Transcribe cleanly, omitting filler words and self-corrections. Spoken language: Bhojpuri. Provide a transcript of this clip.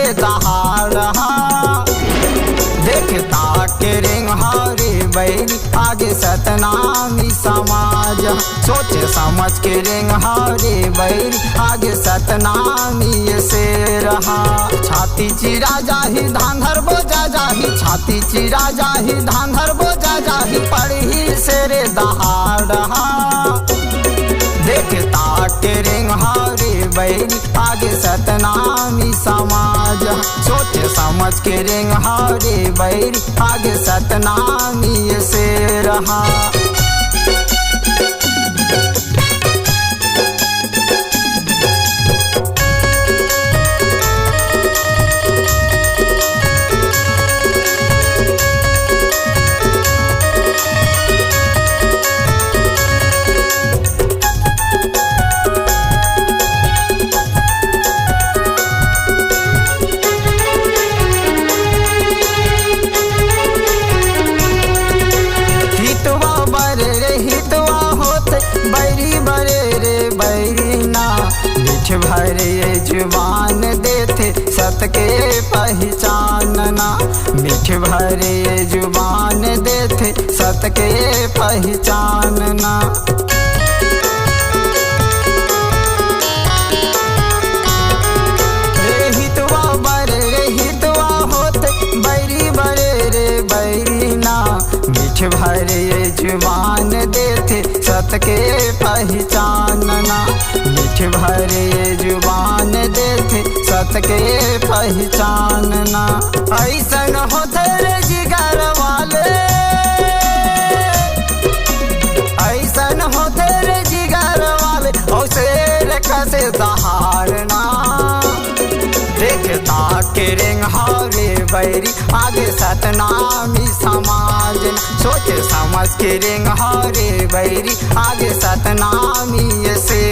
से दहाड़ देखता के रिंग हारे बैरी आगे सतनामी समाज सोचे समझ के रिंग हारे बैरी आगे सतनामी से रहा छाती चिरा जाही धांधर बोजा जाही छाती चिरा जाही धांधर बोजा जाही पढ़ी से रे दहाड़ देखता के रिंग हारे बैरी आगे सतनामी समाज सोचे समझ के रिंग हारे बैरी आगे सतनामी से रहा भरे जुबान देते सत के पहचानना मीठ भरे जुबान देते सत के पहचानना हितवा बरे रे हितवा होते बैरी बरे रे बैरी ना मीठ भरे जुबान देते सत के पहचानना मीठ भरे जुबान देते सत के पहचानना ऐसन होते रे जिगर वाले ऐसन होते रे जिगर वाले और शेर कसे दहाड़ना देखता के रिंग हारे बैरी आगे सतनामी समाज सोचे समझ के रिंग हारे बैरी आगे सतनामी से